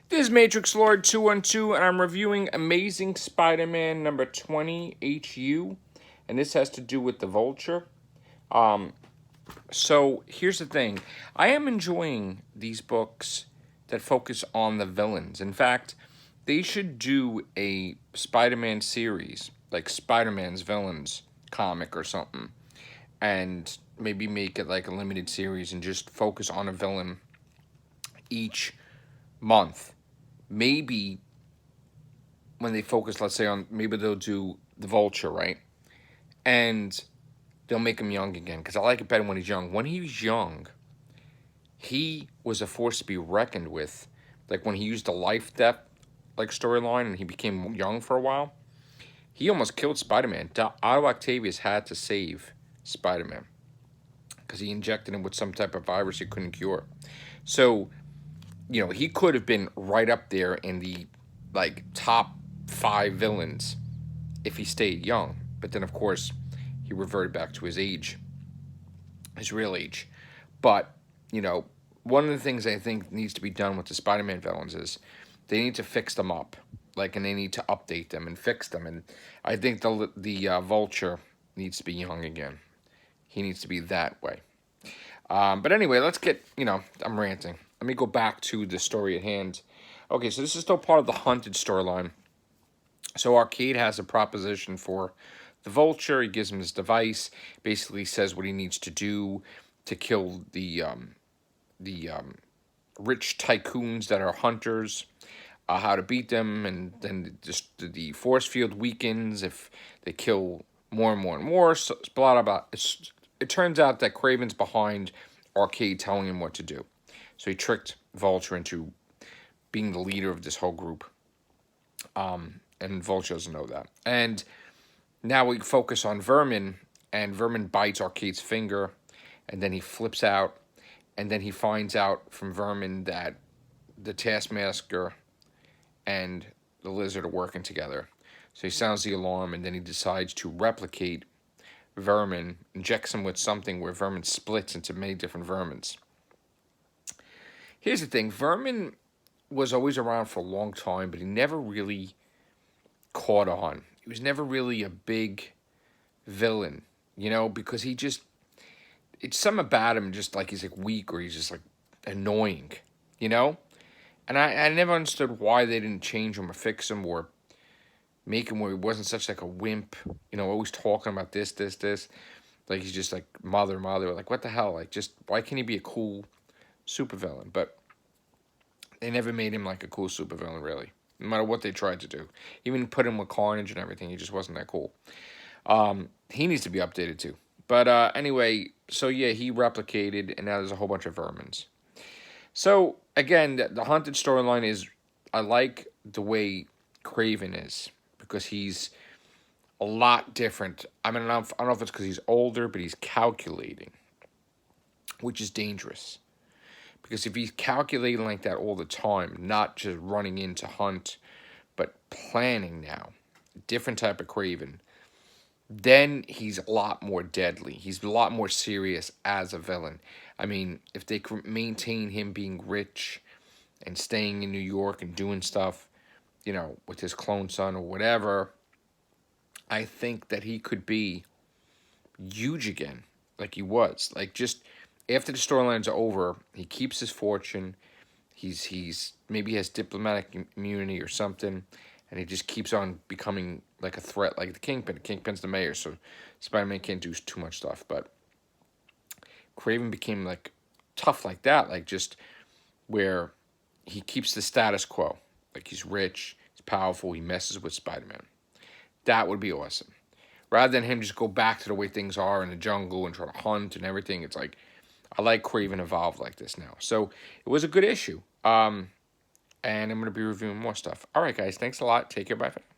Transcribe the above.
This is Matrix Lord 212, and I'm reviewing Amazing Spider-Man number 20 HU, and this has to do with the Vulture. So here's the thing. I am enjoying these books that focus on the villains. In fact, they should do a Spider-Man series, like Spider-Man's Villains comic or something, and maybe make it like a limited series and just focus on a villain each month. Maybe when they focus, let's say, on, maybe they'll do the Vulture, right? And they'll make him young again, because I like it better when he's young. When he was young, he was a force to be reckoned with. Like when he used the life death like storyline and he became young for a while, he almost killed Spider-Man. Otto Octavius had to save Spider-Man because he injected him with some type of virus he couldn't cure. So, he could have been right up there in the like top 5 villains if he stayed young. But then, of course, he reverted back to his age, his real age. But, one of the things I think needs to be done with the Spider-Man villains is they need to fix them up, and they need to update them and fix them. And I think the Vulture needs to be young again. He needs to be that way. But anyway, let's get, I'm ranting. Let me go back to the story at hand. Okay, so this is still part of the Hunted storyline. So Arcade has a proposition for the Vulture. He gives him his device, basically says what he needs to do to kill the rich tycoons that are hunters, how to beat them, and then just the force field weakens if they kill more and more and more. So, blah, blah, blah. It turns out that Kraven's behind Arcade telling him what to do. So he tricked Vulture into being the leader of this whole group. And Vulture doesn't know that. And now we focus on Vermin, and Vermin bites Arcade's finger, and then he flips out, and then he finds out from Vermin that the Taskmaster and the Lizard are working together. So he sounds the alarm, and then he decides to replicate Vermin, injects him with something where Vermin splits into many different Vermins. Here's the thing. Vermin was always around for a long time, but he never really caught on. He was never really a big villain, because it's something about him just like he's like weak or he's just like annoying, And I never understood why they didn't change him or fix him or make him where he wasn't such like a wimp, always talking about this. Like he's just like mother. Like what the hell? Like just why can't he be a cool supervillain? But they never made him like a cool supervillain really. No matter what they tried to do. Even put him with Carnage and everything, he just wasn't that cool. He needs to be updated too. But anyway, so yeah, he replicated, and now there's a whole bunch of Vermins. So, again, the Hunted storyline is, I like the way Kraven is, because he's a lot different. I mean, I don't know if it's because he's older, but he's calculating, which is dangerous. Because if he's calculating like that all the time, not just running in to hunt, but planning now, different type of Kraven, then he's a lot more deadly. He's a lot more serious as a villain. I mean, if they could maintain him being rich and staying in New York and doing stuff, with his clone son or whatever, I think that he could be huge again, like he was. Like, just after the storylines are over, he keeps his fortune. He's maybe has diplomatic immunity or something, and he just keeps on becoming like a threat, like the Kingpin. The Kingpin's the mayor, so Spider-Man can't do too much stuff. But Kraven became like tough like that, like just where he keeps the status quo. Like he's rich, he's powerful, he messes with Spider-Man. That would be awesome. Rather than him just go back to the way things are in the jungle and try to hunt and everything, it's like, I like Kraven evolved like this now. So it was a good issue. And I'm going to be reviewing more stuff. All right, guys. Thanks a lot. Take care. Bye for now.